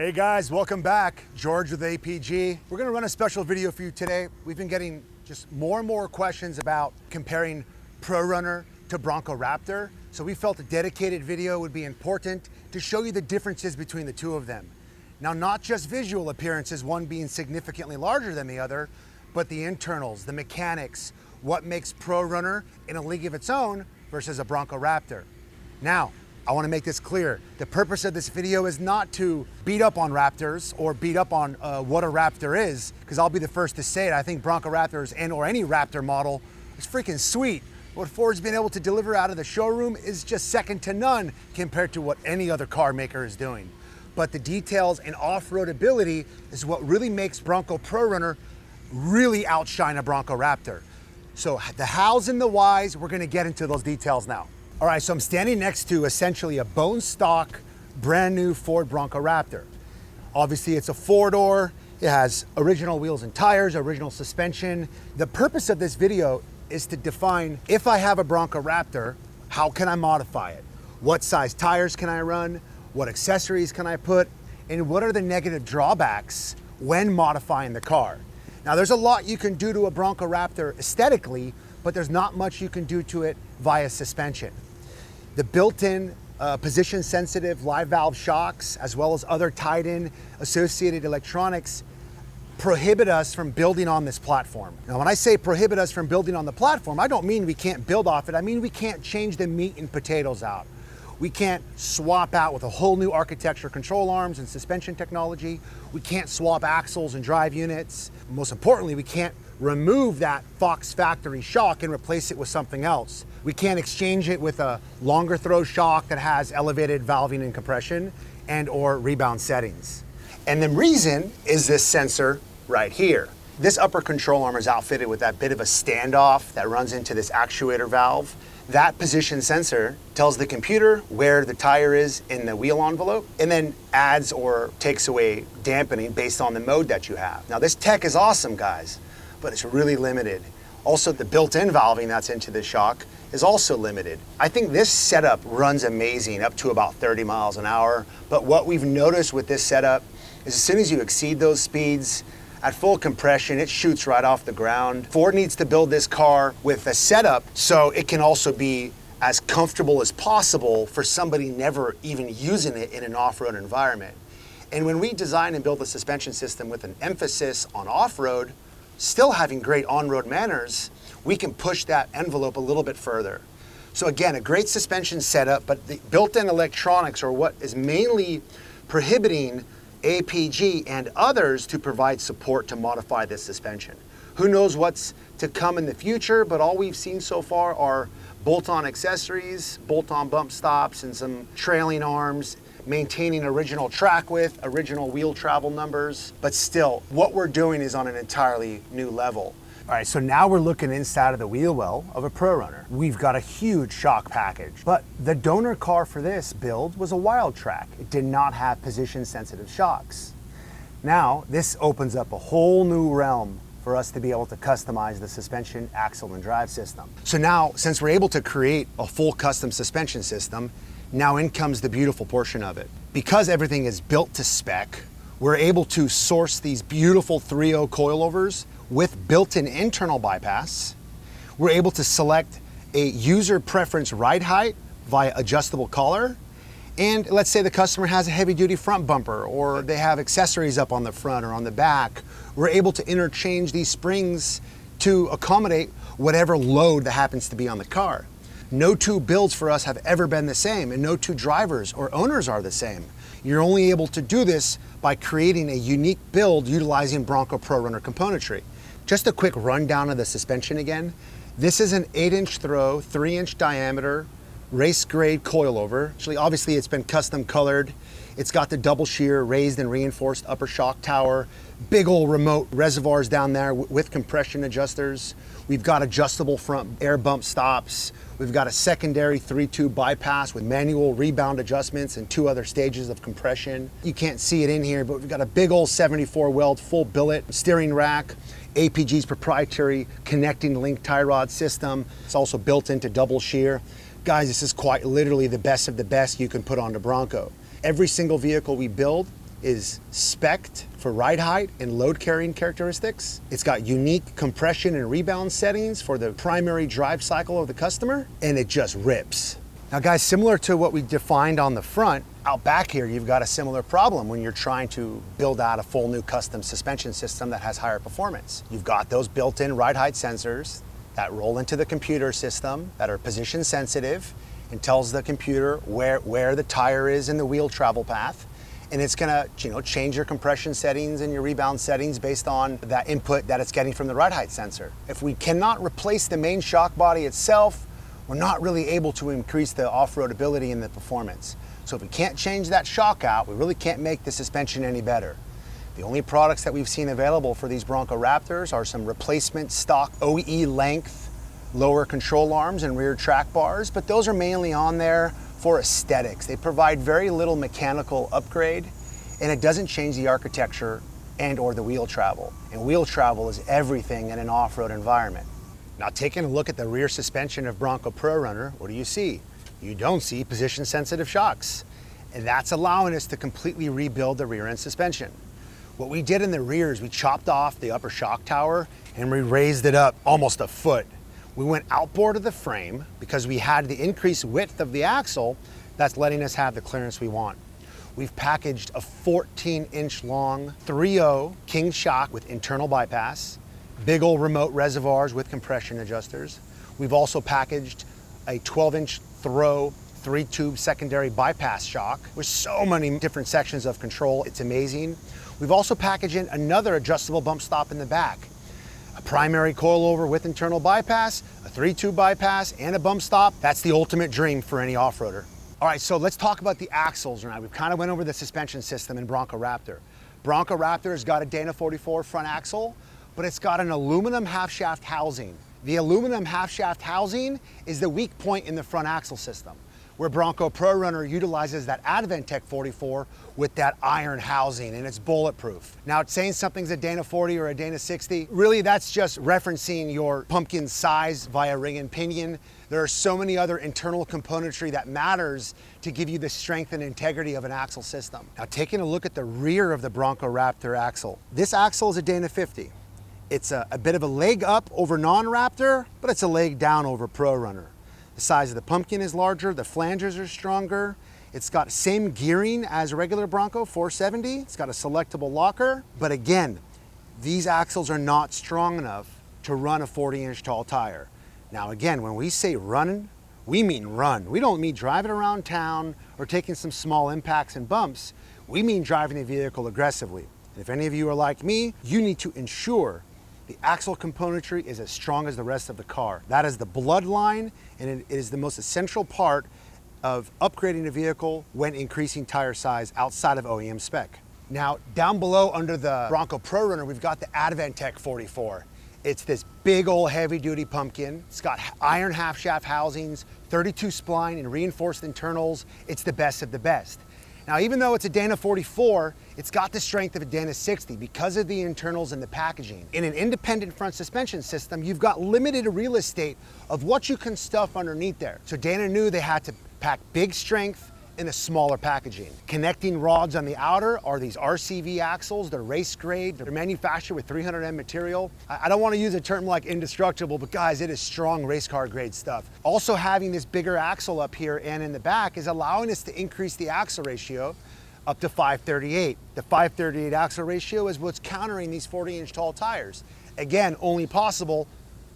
Hey guys, welcome back. George with APG. We're gonna run a special video for you today. We've been getting just more and more questions about comparing ProRunner to Bronco Raptor. So we felt a dedicated video would be important to show you the differences between the two of them. Now, not just visual appearances, one being significantly larger than the other, but the internals, the mechanics, what makes ProRunner in a league of its own versus a Bronco Raptor. Now, I want to make this clear. The purpose of this video is not to beat up on Raptors or beat up on what a Raptor is, because I'll be the first to say it. I think Bronco Raptors or any Raptor model is freaking sweet. What Ford's been able to deliver out of the showroom is just second to none compared to what any other car maker is doing. But the details and off-road ability is what really makes Bronco ProRunner really outshine a Bronco Raptor. So the hows and the whys, we're gonna get into those details now. All right, so I'm standing next to essentially a bone stock, brand new Ford Bronco Raptor. Obviously it's a four-door, it has original wheels and tires, original suspension. The purpose of this video is to define, if I have a Bronco Raptor, how can I modify it? What size tires can I run? What accessories can I put? And what are the negative drawbacks when modifying the car? Now there's a lot you can do to a Bronco Raptor aesthetically, but there's not much you can do to it via suspension. The built-in position-sensitive live valve shocks, as well as other tied-in associated electronics, prohibit us from building on this platform. Now, when I say prohibit us from building on the platform, I don't mean we can't build off it. I mean we can't change the meat and potatoes out. We can't swap out with a whole new architecture control arms and suspension technology. We can't swap axles and drive units. Most importantly, we can't remove that Fox factory shock and replace it with something else. We can't exchange it with a longer throw shock that has elevated valving and compression and or rebound settings. And the reason is this sensor right here. This upper control arm is outfitted with that bit of a standoff that runs into this actuator valve. That position sensor tells the computer where the tire is in the wheel envelope and then adds or takes away dampening based on the mode that you have. Now this tech is awesome, guys, but it's really limited. Also, the built-in valving that's into the shock is also limited. I think this setup runs amazing up to about 30 miles an hour, but what we've noticed with this setup is as soon as you exceed those speeds, at full compression, it shoots right off the ground. Ford needs to build this car with a setup so it can also be as comfortable as possible for somebody never even using it in an off-road environment. And when we design and build a suspension system with an emphasis on off-road, still having great on-road manners, we can push that envelope a little bit further. So again, a great suspension setup, but the built-in electronics are what is mainly prohibiting APG and others to provide support to modify this suspension. Who knows what's to come in the future, but all we've seen so far are bolt-on accessories, bolt-on bump stops, and some trailing arms, maintaining original track width, original wheel travel numbers, but still, what we're doing is on an entirely new level. All right, so now we're looking inside of the wheel well of a ProRunner. We've got a huge shock package, but the donor car for this build was a wild track. It did not have position-sensitive shocks. Now, this opens up a whole new realm for us to be able to customize the suspension, axle, and drive system. So now, since we're able to create a full custom suspension system, now in comes the beautiful portion of it. Because everything is built to spec, we're able to source these beautiful 3.0 coilovers with built-in internal bypass. We're able to select a user preference ride height via adjustable collar. And let's say the customer has a heavy-duty front bumper or they have accessories up on the front or on the back. We're able to interchange these springs to accommodate whatever load that happens to be on the car. No two builds for us have ever been the same, and no two drivers or owners are the same. You're only able to do this by creating a unique build utilizing Bronco ProRunner componentry. Just a quick rundown of the suspension again. This is an 8-inch throw, 3-inch diameter, race grade coilover. Actually, obviously it's been custom colored. It's got the double shear raised and reinforced upper shock tower, big old remote reservoirs down there with compression adjusters. We've got adjustable front air bump stops. We've got a secondary 3-tube bypass with manual rebound adjustments and 2 other stages of compression. You can't see it in here, but we've got a big old 74 weld full billet steering rack, APG's proprietary connecting link tie rod system. It's also built into double shear. Guys, this is quite literally the best of the best you can put on the Bronco. Every single vehicle we build is spec'd for ride height and load carrying characteristics. It's got unique compression and rebound settings for the primary drive cycle of the customer, and it just rips. Now guys, similar to what we defined on the front, out back here, you've got a similar problem when you're trying to build out a full new custom suspension system that has higher performance. You've got those built-in ride height sensors that roll into the computer system that are position sensitive and tells the computer where the tire is in the wheel travel path. And it's gonna change your compression settings and your rebound settings based on that input that it's getting from the ride height sensor. If we cannot replace the main shock body itself, we're not really able to increase the off-road ability and the performance. So if we can't change that shock out, we really can't make the suspension any better. The only products that we've seen available for these Bronco Raptors are some replacement stock OE length lower control arms and rear track bars, but those are mainly on there for aesthetics. They provide very little mechanical upgrade, and it doesn't change the architecture and or the wheel travel. And wheel travel is everything in an off-road environment. Now, taking a look at the rear suspension of Bronco ProRunner, what do you see? You don't see position-sensitive shocks. And that's allowing us to completely rebuild the rear end suspension. What we did in the rear is we chopped off the upper shock tower and we raised it up almost a foot. We went outboard of the frame because we had the increased width of the axle that's letting us have the clearance we want. We've packaged a 14-inch long 3.0 King shock with internal bypass, big old remote reservoirs with compression adjusters. We've also packaged a 12-inch throw 3-tube secondary bypass shock with so many different sections of control. It's amazing. We've also packaged in another adjustable bump stop in the back. A primary coilover with internal bypass, a 3-tube bypass, and a bump stop. That's the ultimate dream for any off-roader. All right, so let's talk about the axles now. We've kind of went over the suspension system in Bronco Raptor. Bronco Raptor has got a Dana 44 front axle, but it's got an aluminum half shaft housing. The aluminum half shaft housing is the weak point in the front axle system, where Bronco ProRunner utilizes that Advantech 44 with that iron housing, and it's bulletproof. Now, it's saying something's a Dana 40 or a Dana 60, really that's just referencing your pumpkin size via ring and pinion. There are so many other internal componentry that matters to give you the strength and integrity of an axle system. Now, taking a look at the rear of the Bronco Raptor axle. This axle is a Dana 50. It's a bit of a leg up over non-Raptor, but it's a leg down over ProRunner. The size of the pumpkin is larger, the flanges are stronger. It's got same gearing as a regular Bronco 470. It's got a selectable locker, but again, these axles are not strong enough to run a 40-inch tall tire. Now again, when we say run, we mean run. We don't mean driving around town or taking some small impacts and bumps. We mean driving the vehicle aggressively. And if any of you are like me, you need to ensure the axle componentry is as strong as the rest of the car. That is the bloodline, and it is the most essential part of upgrading a vehicle when increasing tire size outside of OEM spec. Now, down below under the Bronco ProRunner, we've got the Advantech 44. It's this big old heavy duty pumpkin. It's got iron half shaft housings, 32 spline and reinforced internals. It's the best of the best. Now, even though it's a Dana 44, it's got the strength of a Dana 60 because of the internals and the packaging. In an independent front suspension system, you've got limited real estate of what you can stuff underneath there. So Dana knew they had to pack big strength in a smaller packaging. Connecting rods on the outer are these RCV axles. They're race grade. They're manufactured with 300M material. I don't want to use a term like indestructible, but guys, it is strong race car grade stuff. Also, having this bigger axle up here and in the back is allowing us to increase the axle ratio up to 538. The 538 axle ratio is what's countering these 40-inch tall tires. Again, only possible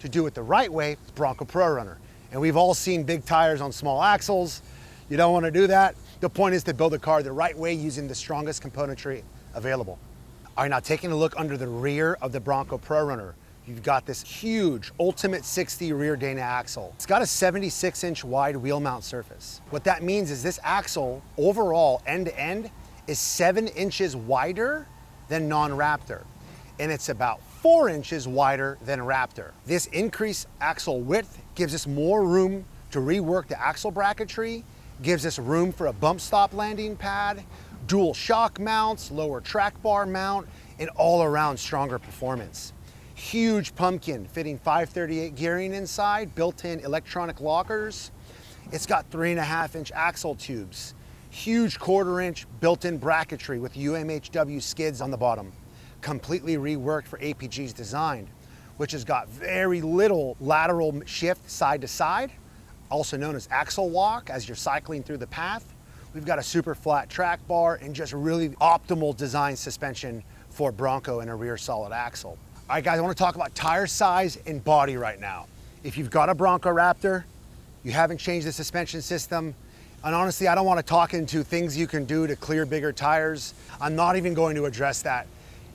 to do it the right way with Bronco ProRunner. And we've all seen big tires on small axles. You don't want to do that. The point is to build a car the right way using the strongest componentry available. All right, now taking a look under the rear of the Bronco ProRunner, you've got this huge Ultimate 60 rear Dana axle. It's got a 76-inch wide wheel mount surface. What that means is this axle overall end to end is 7 inches wider than non-Raptor, and it's about 4 inches wider than Raptor. This increased axle width gives us more room to rework the axle bracketry, gives us room for a bump stop landing pad, dual shock mounts, lower track bar mount, and all around stronger performance. Huge pumpkin fitting 538 gearing inside, built-in electronic lockers. It's got 3.5-inch axle tubes. Huge 1/4 inch built-in bracketry with UMHW skids on the bottom. Completely reworked for APG's design, which has got very little lateral shift side to side, also known as axle lock as you're cycling through the path. We've got a super flat track bar and just really optimal design suspension for Bronco and a rear solid axle. All right guys, I wanna talk about tire size and body right now. If you've got a Bronco Raptor, you haven't changed the suspension system, and honestly, I don't wanna talk into things you can do to clear bigger tires. I'm not even going to address that.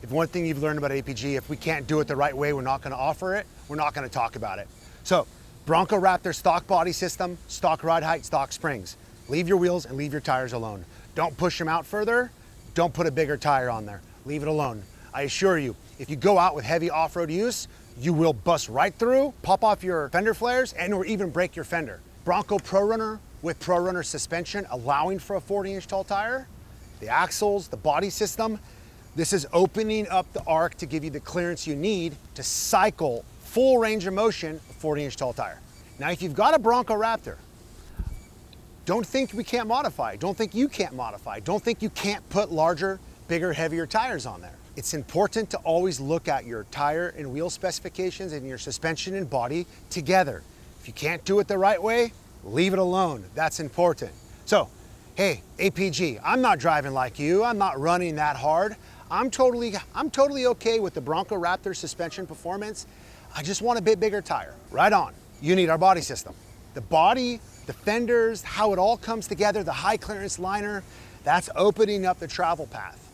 If one thing you've learned about APG, if we can't do it the right way, we're not gonna offer it, we're not gonna talk about it. So, Bronco Raptor stock body system, stock ride height, stock springs. Leave your wheels and leave your tires alone. Don't push them out further, don't put a bigger tire on there. Leave it alone. I assure you, if you go out with heavy off-road use, you will bust right through, pop off your fender flares, and or even break your fender. Bronco ProRunner with ProRunner suspension, allowing for a 40-inch tall tire, the axles, the body system, this is opening up the arc to give you the clearance you need to cycle full range of motion, a 40-inch tall tire. Now, if you've got a Bronco Raptor, don't think we can't modify, don't think you can't modify, don't think you can't put larger, bigger, heavier tires on there. It's important to always look at your tire and wheel specifications and your suspension and body together. If you can't do it the right way, leave it alone. That's important. So, hey, APG, I'm not driving like you. I'm not running that hard. I'm totally okay with the Bronco Raptor suspension performance. I just want a bit bigger tire. Right on. You need our body system. The body, the fenders, how it all comes together, the high clearance liner, that's opening up the travel path.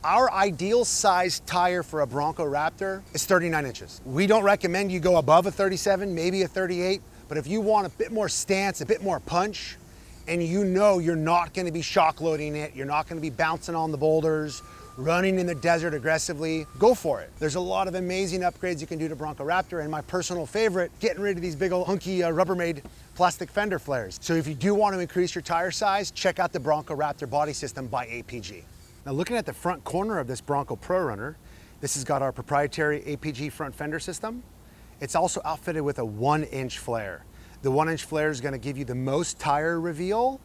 Our ideal size tire for a Bronco Raptor is 39 inches. We don't recommend you go above a 37, maybe a 38, but if you want a bit more stance, a bit more punch, and you know you're not gonna be shock loading it, you're not gonna be bouncing on the boulders, running in the desert aggressively, go for it. There's a lot of amazing upgrades you can do to Bronco Raptor, and my personal favorite, getting rid of these big old hunky Rubbermaid plastic fender flares. So if you do want to increase your tire size, check out the Bronco Raptor body system by APG. Now looking at the front corner of this Bronco ProRunner, this has got our proprietary APG front fender system. It's also outfitted with a 1-inch flare. The 1-inch flare is gonna give you the most tire reveal,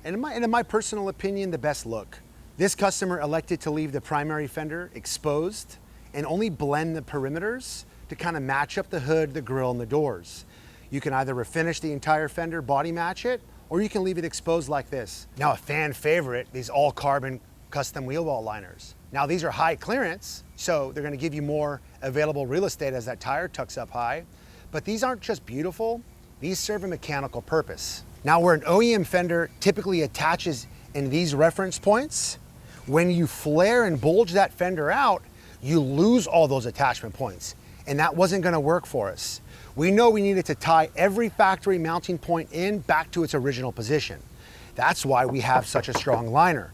and in my personal opinion, the best look. This customer elected to leave the primary fender exposed and only blend the perimeters to kind of match up the hood, the grille, and the doors. You can either refinish the entire fender, body match it, or you can leave it exposed like this. Now a fan favorite, these all carbon custom wheel well liners. Now these are high clearance, so they're gonna give you more available real estate as that tire tucks up high, but these aren't just beautiful, these serve a mechanical purpose. Now where an OEM fender typically attaches in these reference points, when you flare and bulge that fender out, you lose all those attachment points, and that wasn't gonna work for us. We know we needed to tie every factory mounting point in back to its original position. That's why we have such a strong liner.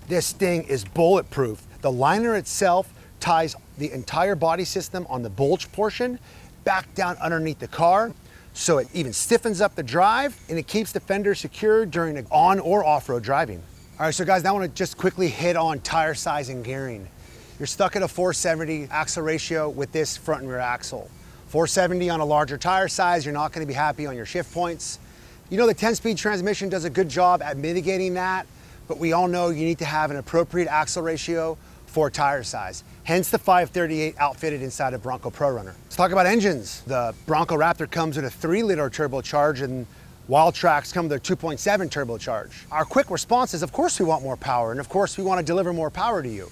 This thing is bulletproof. The liner itself ties the entire body system on the bulge portion back down underneath the car, so it even stiffens up the drive and it keeps the fender secure during on or off-road driving. All right, so guys, now I wanna just quickly hit on tire size and gearing. You're stuck at a 470 axle ratio with this front and rear axle. 470 on a larger tire size, you're not gonna be happy on your shift points. You know the 10-speed transmission does a good job at mitigating that, but we all know you need to have an appropriate axle ratio for tire size. Hence the 538 outfitted inside of Bronco ProRunner. Let's talk about engines. The Bronco Raptor comes with a 3-liter turbocharge, and Wild Tracks come with a 2.7 turbocharge. Our quick response is, of course we want more power, and of course we want to deliver more power to you.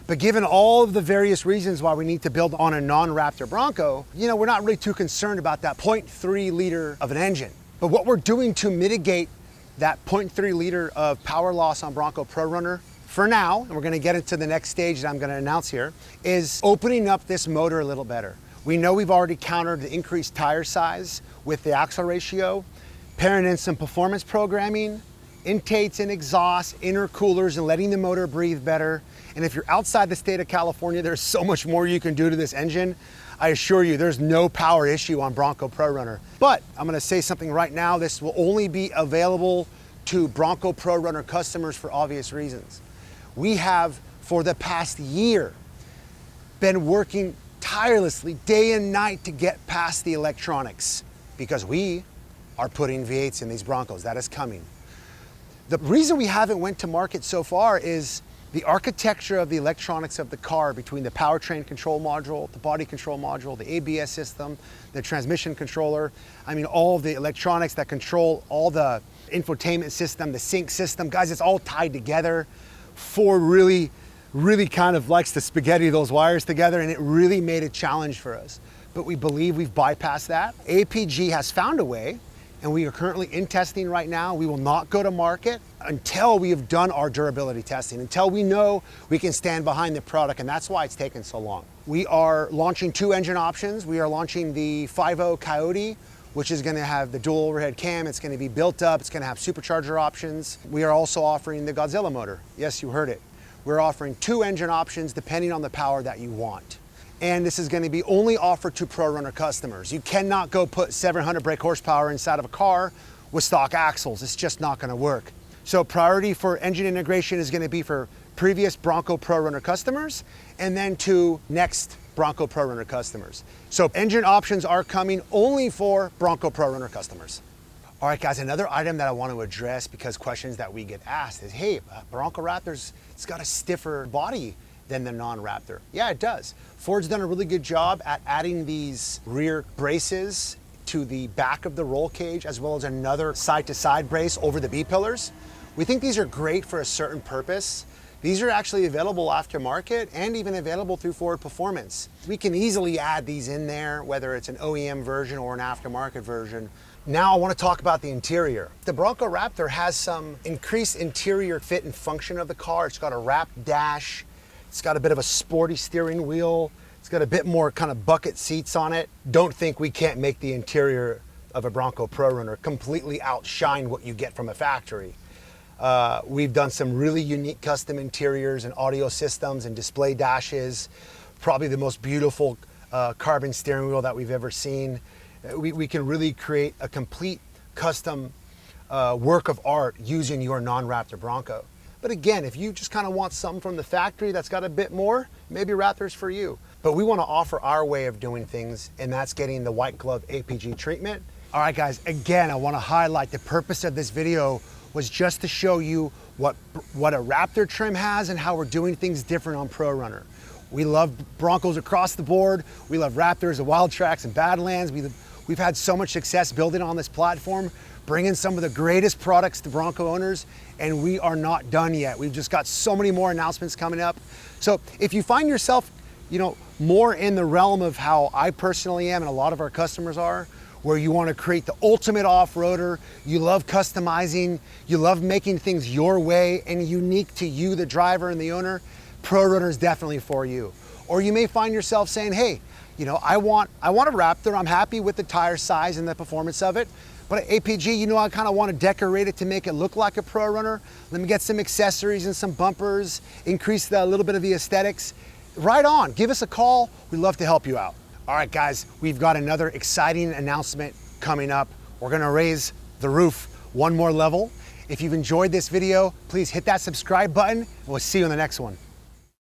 But given all of the various reasons why we need to build on a non-Raptor Bronco, you know, we're not really too concerned about that 0.3 liter of an engine. But what we're doing to mitigate that 0.3 liter of power loss on Bronco ProRunner for now, and we're gonna get into the next stage that I'm gonna announce here, is opening up this motor a little better. We know we've already countered the increased tire size with the axle ratio, pairing in some performance programming, intakes and exhausts, intercoolers, and letting the motor breathe better. And if you're outside the state of California, there's so much more you can do to this engine. I assure you, there's no power issue on Bronco ProRunner. But I'm gonna say something right now, this will only be available to Bronco ProRunner customers for obvious reasons. We have, for the past year, been working tirelessly day and night to get past the electronics because we are putting V8s in these Broncos. That is coming. The reason we haven't went to market so far is the architecture of the electronics of the car, between the powertrain control module, the body control module, the ABS system, the transmission controller. I mean, all of the electronics that control all the infotainment system, the sync system. Guys, it's all tied together. Ford really kind of likes to spaghetti those wires together, and it really made a challenge for us. But we believe we've bypassed that. APG has found a way, and we are currently in testing right now. We will not go to market until we have done our durability testing, until we know we can stand behind the product, and that's why it's taken so long. We are launching 2 engine options. We are launching the 5.0 Coyote, which is gonna have the dual overhead cam. It's gonna be built up. It's gonna have supercharger options. We are also offering the Godzilla motor. Yes, you heard it. We're offering 2 engine options depending on the power that you want. And this is going to be only offered to ProRunner customers. You cannot go put 700 brake horsepower inside of a car with stock axles. It's just not going to work. So priority for engine integration is going to be for previous Bronco ProRunner customers, and then to next Bronco ProRunner customers. So engine options are coming only for Bronco ProRunner customers. All right, guys, another item that I want to address, because questions that we get asked is, hey, Bronco Raptor's, it's got a stiffer body than the non-Raptor. Yeah, it does. Ford's done a really good job at adding these rear braces to the back of the roll cage, as well as another side-to-side brace over the B-pillars. We think these are great for a certain purpose. These are actually available aftermarket and even available through Ford Performance. We can easily add these in there, whether it's an OEM version or an aftermarket version. Now I want to talk about the interior. The Bronco Raptor has some increased interior fit and function of the car. It's got a wrapped dash. It's got a bit of a sporty steering wheel. It's got a bit more kind of bucket seats on it. Don't think we can't make the interior of a Bronco ProRunner completely outshine what you get from a factory. We've done some really unique custom interiors and audio systems and display dashes. Probably the most beautiful carbon steering wheel that we've ever seen. We can really create a complete custom work of art using your non-Raptor Bronco. But again, if you just kind of want something from the factory that's got a bit more, maybe Raptor's for you. But we want to offer our way of doing things, and that's getting the white glove APG treatment. All right, guys, again, I want to highlight the purpose of this video was just to show you what a Raptor trim has and how we're doing things different on ProRunner. We love Broncos across the board. We love Raptors and Wild Tracks and Badlands. We've had so much success building on this platform, bringing some of the greatest products to Bronco owners, and we are not done yet. We've just got so many more announcements coming up. So if you find yourself, more in the realm of how I personally am and a lot of our customers are, where you want to create the ultimate off-roader, you love customizing, you love making things your way and unique to you, the driver and the owner, ProRunner is definitely for you. Or you may find yourself saying, hey, I want a Raptor. I'm happy with the tire size and the performance of it. But at APG, I kind of want to decorate it to make it look like a ProRunner. Let me get some accessories and some bumpers, increase a little bit of the aesthetics. Right on, give us a call. We'd love to help you out. All right, guys, we've got another exciting announcement coming up. We're going to raise the roof one more level. If you've enjoyed this video, please hit that subscribe button. We'll see you in the next one.